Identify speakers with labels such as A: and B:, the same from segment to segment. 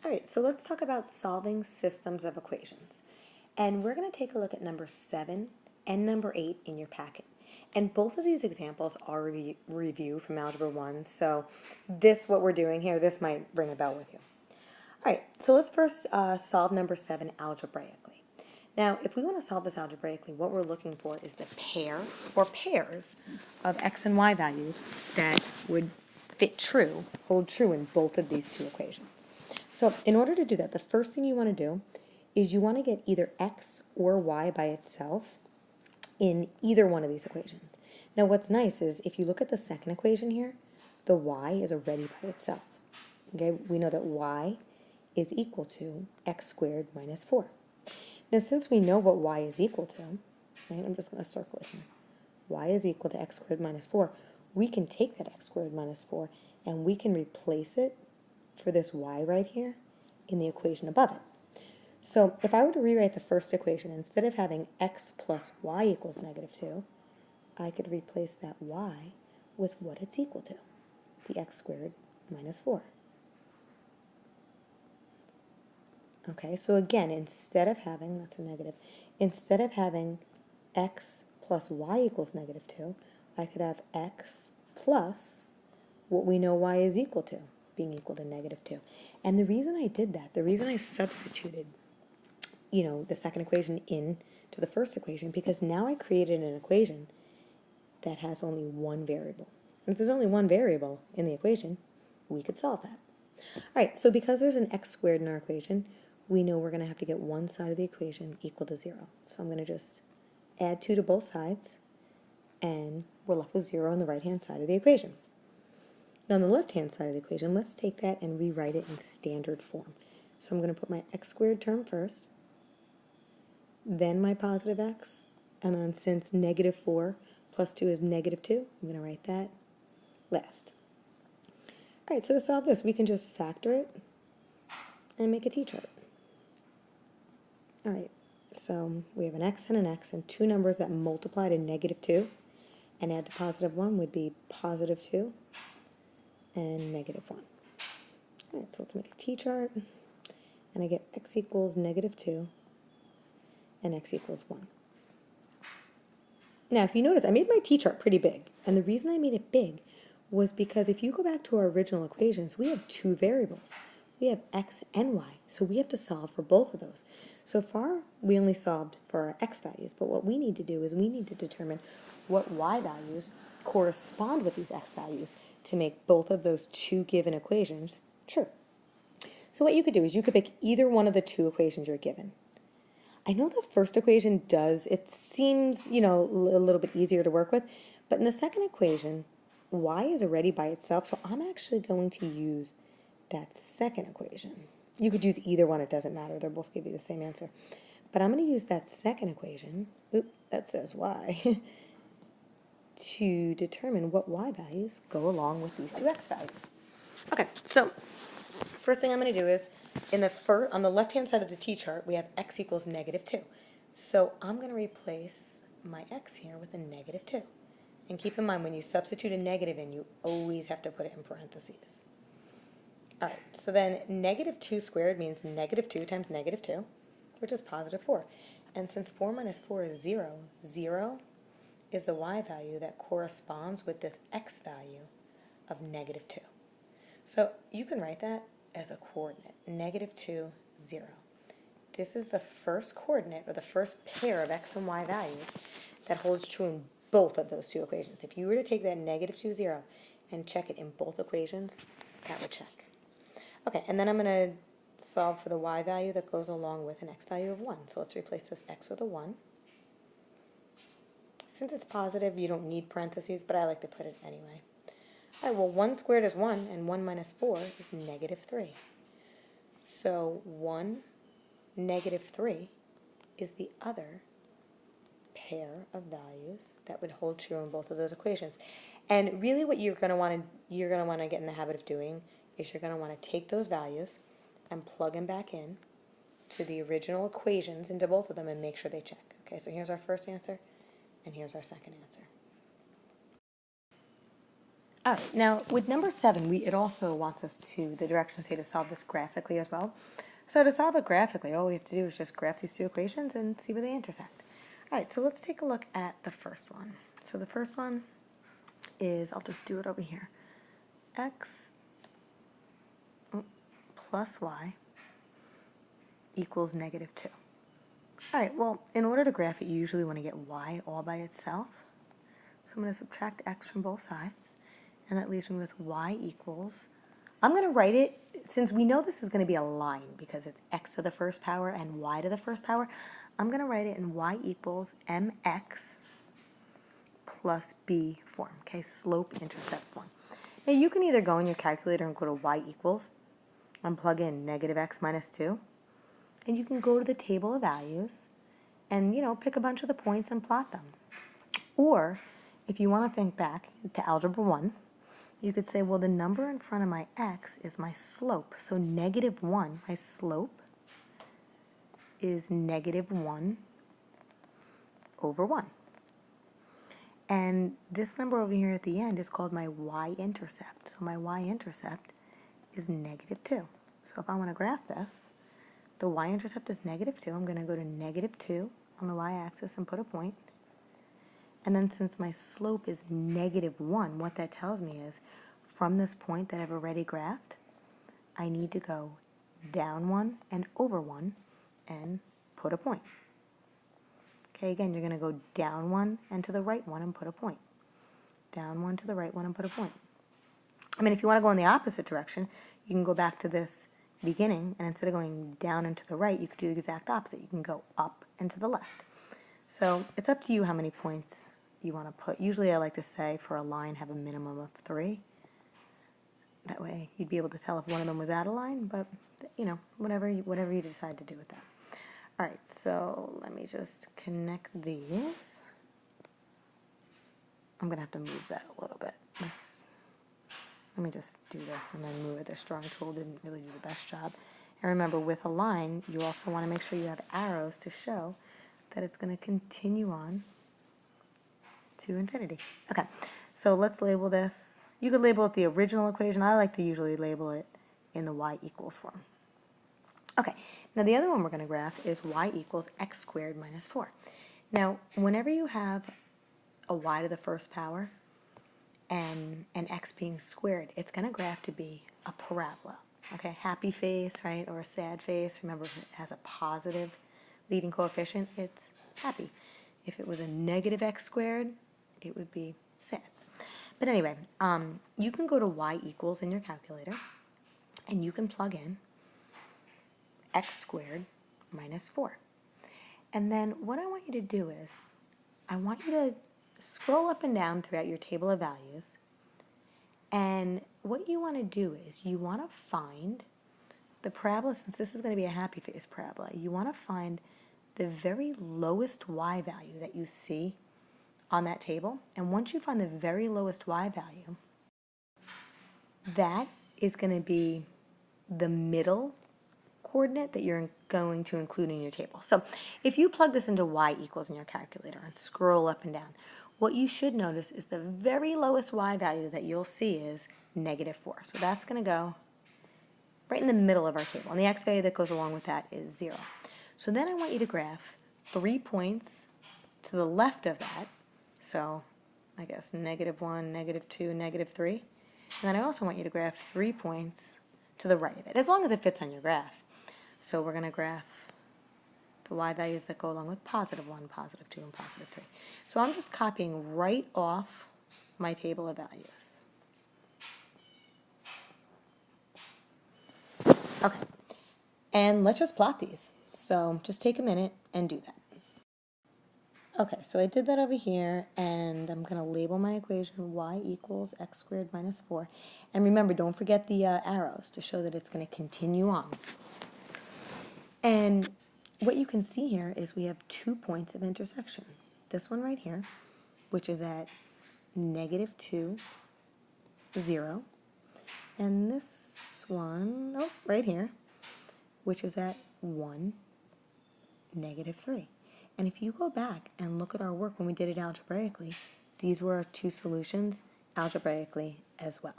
A: All right, so let's talk about solving systems of equations. And we're going to take a look at number 7 and number 8 in your packet. And both of these examples are review from Algebra 1, so what we're doing here, this might ring a bell with you. All right, so let's first solve number 7 algebraically. Now, if we want to solve this algebraically, what we're looking for is the pair or pairs of x and y values that would hold true in both of these two equations. So in order to do that, the first thing you want to do is you want to get either x or y by itself in either one of these equations. Now what's nice is if you look at the second equation here, the y is already by itself. Okay, we know that y is equal to x squared minus 4. Now since we know what y is equal to, right, I'm just going to circle it here. Y is equal to x squared minus 4. We can take that x squared minus 4 and we can replace it for this y right here in the equation above it. So if I were to rewrite the first equation, instead of having x plus y equals negative 2, I could replace that y with what it's equal to, the x squared minus 4. Okay, so again, instead of having x plus y equals negative 2, I could have x plus what we know y is equal to, being equal to negative 2. And the reason I did that, the reason I substituted, the second equation into the first equation, because now I created an equation that has only one variable. And if there's only one variable in the equation, we could solve that. All right, so because there's an x squared in our equation, we know we're going to have to get one side of the equation equal to 0. So I'm going to just add 2 to both sides, and we're left with 0 on the right-hand side of the equation. Now on the left-hand side of the equation, let's take that and rewrite it in standard form. So I'm going to put my x squared term first, then my positive x, and then since negative 4 plus 2 is negative 2, I'm going to write that last. All right, so to solve this, we can just factor it and make a t-chart. All right, so we have an x and two numbers that multiply to negative 2 and add to positive 1 would be positive 2 and negative 1. All right, so let's make a t-chart, and I get x equals negative 2 and x equals 1. Now, if you notice, I made my t-chart pretty big, and the reason I made it big was because if you go back to our original equations, we have two variables. We have x and y, so we have to solve for both of those. So far, we only solved for our x values, but what we need to do is we need to determine what y values correspond with these x values to make both of those two given equations true. So what you could do is you could pick either one of the two equations you're given. I know the first equation it seems, a little bit easier to work with, but in the second equation, y is already by itself, so I'm actually going to use that second equation. You could use either one, it doesn't matter, they'll both give you the same answer. But I'm going to use that second equation, that says y, to determine what y values go along with these two x values. Okay, so first thing I'm going to do is, on the left-hand side of the t-chart, we have x equals negative 2. So I'm going to replace my x here with a negative 2. And keep in mind, when you substitute a negative in, you always have to put it in parentheses. All right, so then negative 2 squared means negative 2 times negative 2, which is positive 4. And since 4 minus 4 is 0, 0 is the y value that corresponds with this x value of negative 2. So you can write that as a coordinate, negative 2, 0. This is the first coordinate, or the first pair of x and y values that holds true in both of those two equations. If you were to take that negative 2, 0 and check it in both equations, that would check. Okay, and then I'm going to solve for the y value that goes along with an x value of 1. So let's replace this x with a 1. Since it's positive, you don't need parentheses, but I like to put it anyway. All right, well, 1 squared is 1, and 1 minus 4 is negative 3. So 1, negative 3 is the other pair of values that would hold true in both of those equations. And really what you're going to want to get in the habit of doing is you're going to want to take those values and plug them back in to the original equations into both of them and make sure they check. Okay, so here's our first answer, and here's our second answer. All right, now with number 7, it also wants us to, the directions say to solve this graphically as well. So to solve it graphically, all we have to do is just graph these two equations and see where they intersect. All right, so let's take a look at the first one. So the first one is, I'll just do it over here, x plus y equals -2. All right, well, in order to graph it, you usually want to get y all by itself. So I'm going to subtract x from both sides, and that leaves me with y equals, I'm going to write it, since we know this is going to be a line because it's x to the first power and y to the first power, I'm going to write it in y equals mx plus b form, okay, slope-intercept form. Now you can either go in your calculator and go to y equals and plug in -x minus 2, and you can go to the table of values and, pick a bunch of the points and plot them. Or, if you want to think back to Algebra 1, you could say, well, the number in front of my x is my slope. So -1, my slope, is -1 over 1. And this number over here at the end is called my y-intercept. So my y-intercept is -2. So if I want to graph this, the y-intercept is -2. I'm going to go to -2 on the y-axis and put a point. And then since my slope is -1, what that tells me is from this point that I've already graphed, I need to go down 1 and over 1 and put a point. Okay, again, you're going to go down 1 and to the right 1 and put a point. Down 1 to the right 1 and put a point. I mean, if you want to go in the opposite direction, you can go back to this beginning, and instead of going down and to the right, you could do the exact opposite. You can go up and to the left. So it's up to you how many points you want to put. Usually I like to say for a line have a minimum of 3. That way you'd be able to tell if one of them was out of line, but whatever you decide to do with that. All right, so let me just connect these. I'm going to have to move that a little bit. Let me just do this and then move it. The strong tool didn't really do the best job. And remember, with a line, you also want to make sure you have arrows to show that it's going to continue on to infinity. Okay, so let's label this. You could label it the original equation. I like to usually label it in the y equals form. Okay, now the other one we're going to graph is y equals x squared minus 4. Now, whenever you have a y to the first power and an x being squared, it's going to graph to be a parabola. Okay, happy face, right, or a sad face. Remember, if it has a positive leading coefficient, it's happy. If it was a negative x squared, it would be sad. But anyway, you can go to y equals in your calculator, and you can plug in x squared minus 4. And then what I want you to do is, I want you to scroll up and down throughout your table of values, and what you want to do is you want to find the parabola, since this is going to be a happy face parabola, you want to find the very lowest y value that you see on that table. And once you find the very lowest y value, that is going to be the middle coordinate that you're going to include in your table. So if you plug this into y equals in your calculator and scroll up and down, what you should notice is the very lowest y value that you'll see is -4. So that's going to go right in the middle of our table. And the x value that goes along with that is 0. So then I want you to graph 3 points to the left of that. So I guess -1, -2, -3. And then I also want you to graph 3 points to the right of it, as long as it fits on your graph. So we're going to graph the y values that go along with +1, +2, and +3. So I'm just copying right off my table of values. Okay, and let's just plot these. So just take a minute and do that. Okay, so I did that over here, and I'm going to label my equation y equals x squared minus 4. And remember, don't forget the arrows to show that it's going to continue on. And what you can see here is we have 2 points of intersection. This one right here, which is at -2, 0. And this one, right here, which is at 1, -3. And if you go back and look at our work when we did it algebraically, these were our 2 solutions algebraically as well.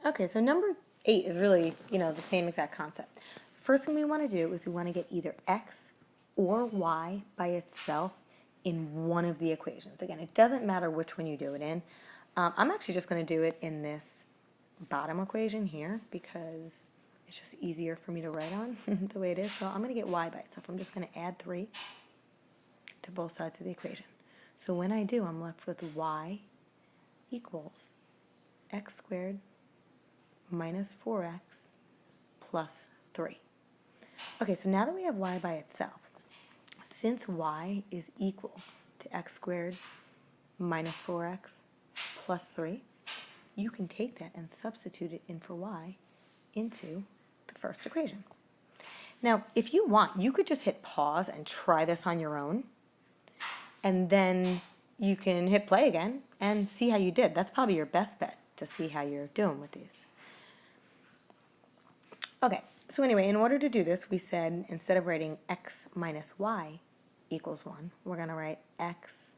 A: Okay, so number 8 is really, the same exact concept. First thing we want to do is we want to get either x or y by itself in one of the equations. Again, it doesn't matter which one you do it in. I'm actually just going to do it in this bottom equation here because it's just easier for me to write on the way it is. So I'm going to get y by itself. I'm just going to add 3 to both sides of the equation. So when I do, I'm left with y equals x squared minus 4x plus 3. Okay, so now that we have y by itself, since y is equal to x squared minus 4x plus 3, you can take that and substitute it in for y into the first equation. Now, if you want, you could just hit pause and try this on your own, and then you can hit play again and see how you did. That's probably your best bet to see how you're doing with these. Okay, so anyway, in order to do this, we said instead of writing x minus y equals 1, we're going to write x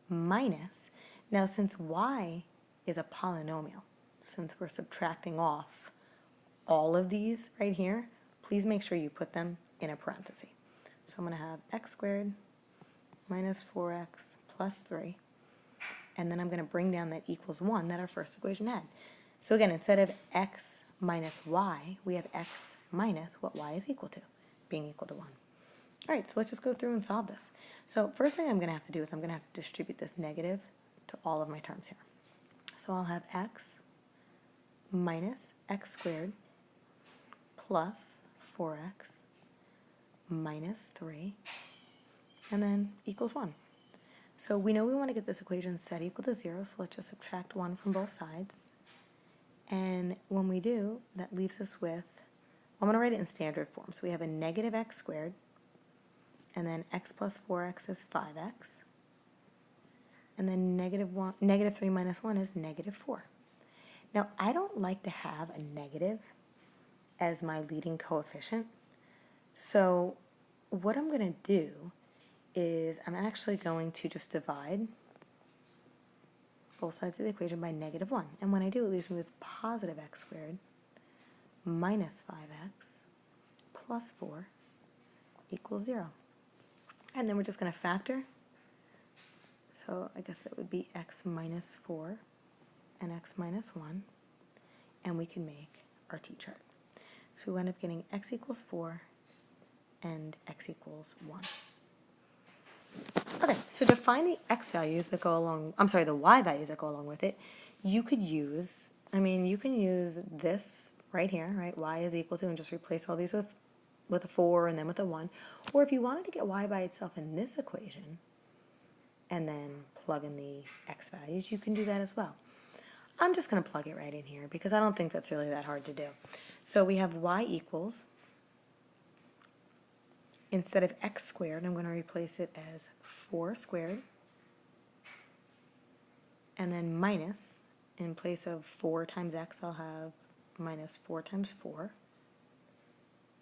A: minus. Now, since y is a polynomial, since we're subtracting off all of these right here, please make sure you put them in a parenthesis. So I'm going to have x squared minus 4x plus 3, and then I'm going to bring down that equals 1 that our first equation had. So again, instead of x minus y, we have x minus what y is equal to, being equal to 1. All right, so let's just go through and solve this. So first thing I'm going to have to do is I'm going to have to distribute this negative to all of my terms here. So I'll have x minus x squared plus 4x minus 3, and then equals 1. So we know we want to get this equation set equal to 0, so let's just subtract 1 from both sides. And when we do, that leaves us with, I'm going to write it in standard form. So we have a negative x squared, and then x plus 4x is 5x, and then negative 3 minus 1 is negative 4. Now, I don't like to have a negative as my leading coefficient, so what I'm going to do is I'm actually going to just divide both sides of the equation by negative 1. And when I do, it leaves me with positive x squared minus 5x plus 4 equals 0. And then we're just going to factor. So I guess that would be x minus 4 and x minus 1. And we can make our t-chart. So we end up getting x equals 4 and x equals 1. Okay, so to find the x values that go along, the y values that go along with it, you could use, you can use this right here, right? Y is equal to, and just replace all these with a 4 and then with a 1. Or if you wanted to get y by itself in this equation and then plug in the x values, you can do that as well. I'm just going to plug it right in here because I don't think that's really that hard to do. So we have y equals, instead of x squared, I'm going to replace it as 4 squared, and then minus, in place of 4 times x, I'll have minus 4 times 4,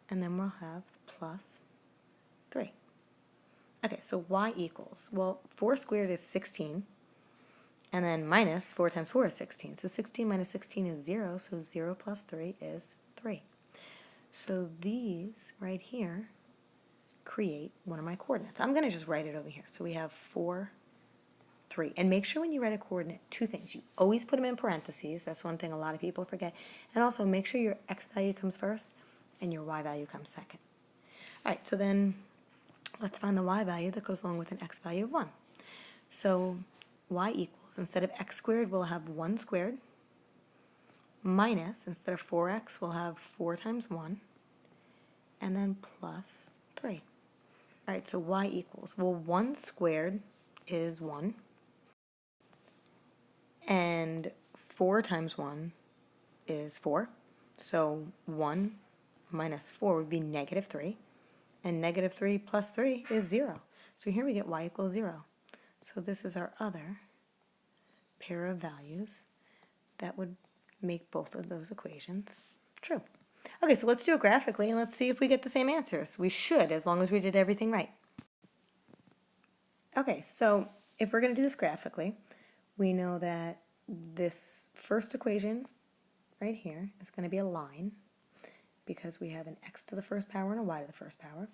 A: and then we'll have plus 3. Okay, so y equals, well, 4 squared is 16, and then minus 4 times 4 is 16. So 16 minus 16 is 0, so 0 plus 3 is 3. So these right here create one of my coordinates. I'm going to just write it over here. So we have 4, 3. And make sure when you write a coordinate, 2 things. You always put them in parentheses. That's one thing a lot of people forget. And also make sure your x value comes first and your y value comes second. All right, so then let's find the y value that goes along with an x value of 1. So y equals, instead of x squared, we'll have 1 squared, minus, instead of 4x, we'll have 4 times 1, and then plus 3. All right, so y equals, well, 1 squared is 1, and 4 times 1 is 4. So 1 minus 4 would be negative 3, and negative 3 plus 3 is 0. So here we get y equals 0. So this is our other pair of values that would make both of those equations true. Okay, so let's do it graphically and let's see if we get the same answers. We should, as long as we did everything right. Okay, so if we're going to do this graphically, we know that this first equation right here is going to be a line because we have an x to the first power and a y to the first power.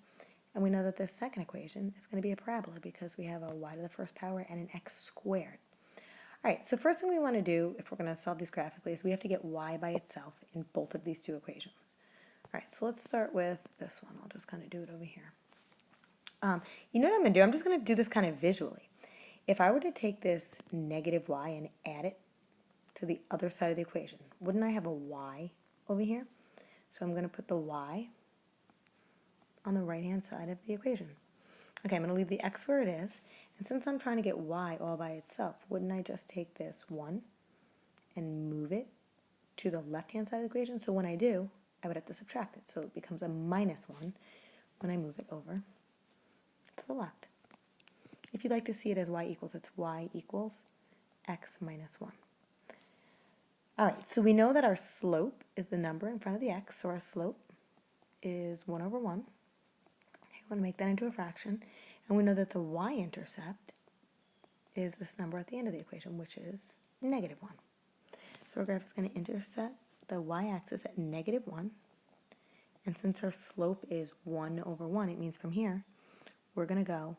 A: And we know that this second equation is going to be a parabola because we have a y to the first power and an x squared. All right, so first thing we want to do, if we're going to solve these graphically, is we have to get y by itself in both of these two equations. All right, so let's start with this one. I'll just kind of do it over here. You know what I'm going to do? I'm just going to do this kind of visually. If I were to take this negative y and add it to the other side of the equation, wouldn't I have a y over here? So I'm going to put the y on the right-hand side of the equation. Okay, I'm going to leave the x where it is, and since I'm trying to get y all by itself, wouldn't I just take this 1 and move it to the left-hand side of the equation? So when I do, I would have to subtract it, so it becomes a minus 1 when I move it over to the left. If you'd like to see it as y equals, it's y equals x minus 1. All right, so we know that our slope is the number in front of the x, so our slope is 1 over 1. Okay, we want to make that into a fraction, and we know that the y-intercept is this number at the end of the equation, which is negative 1. So our graph is going to intersect the y-axis at negative 1, and since our slope is 1 over 1, it means from here, we're going to go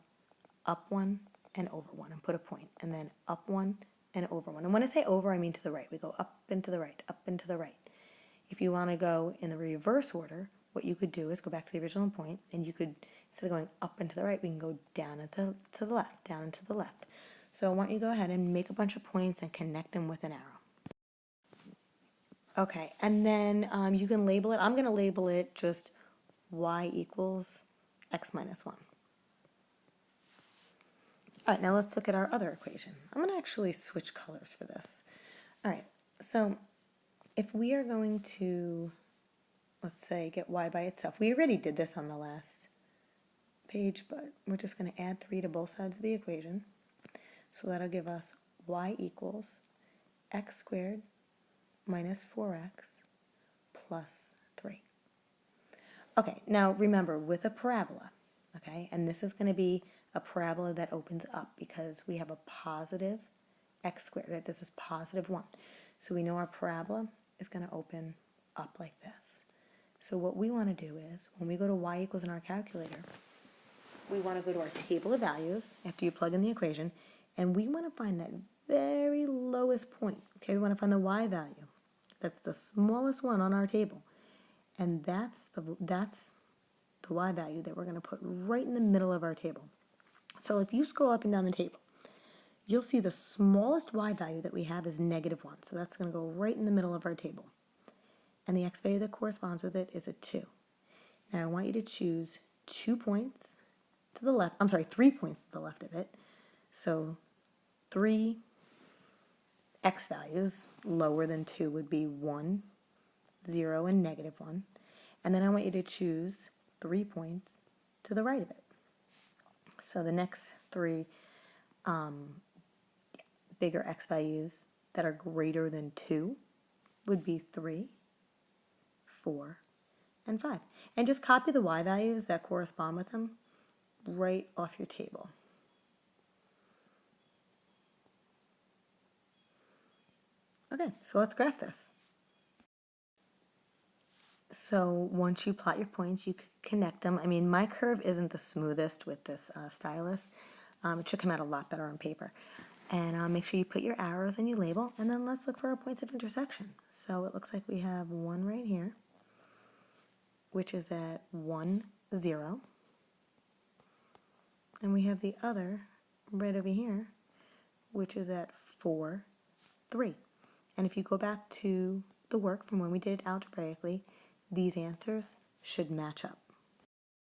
A: up 1 and over 1 and put a point, and then up 1 and over 1. And when I say over, I mean to the right. We go up and to the right, up and to the right. If you want to go in the reverse order, what you could do is go back to the original point, and you could, instead of going up and to the right, we can go down and to the left, down and to the left. So I want you to go ahead and make a bunch of points and connect them with an arrow. Okay, and then you can label it. I'm going to label it just y equals x minus 1. All right, now let's look at our other equation. I'm going to actually switch colors for this. All right, so if we are going to, let's say, get y by itself, we already did this on the last page, but we're just going to add 3 to both sides of the equation. So that'll give us y equals x squared minus 4x plus 3. Okay, now remember, with a parabola, okay, and this is going to be a parabola that opens up because we have a positive x squared, right? This is positive 1. So we know our parabola is going to open up like this. So what we want to do is, when we go to y equals in our calculator, we want to go to our table of values after you plug in the equation, and we want to find that very lowest point. Okay, we want to find the y value. That's the smallest one on our table. And that's the y value that we're going to put right in the middle of our table. So if you scroll up and down the table, you'll see the smallest y value that we have is negative 1. So that's going to go right in the middle of our table. And the x value that corresponds with it is a 2. Now I want you to choose 2 points to the left, 3 points to the left of it. So 3 x values lower than 2 would be 1, 0, and negative 1. And then I want you to choose 3 points to the right of it. So the next 3 bigger x values that are greater than 2 would be 3, 4, and 5. And just copy the y values that correspond with them right off your table. Okay, so let's graph this. So once you plot your points, you can connect them. I mean, my curve isn't the smoothest with this stylus. It should come out a lot better on paper. And make sure you put your arrows and you label, and then let's look for our points of intersection. So it looks like we have one right here, which is at 1, 0. And we have the other right over here, which is at 4, 3. And if you go back to the work from when we did it algebraically, these answers should match up.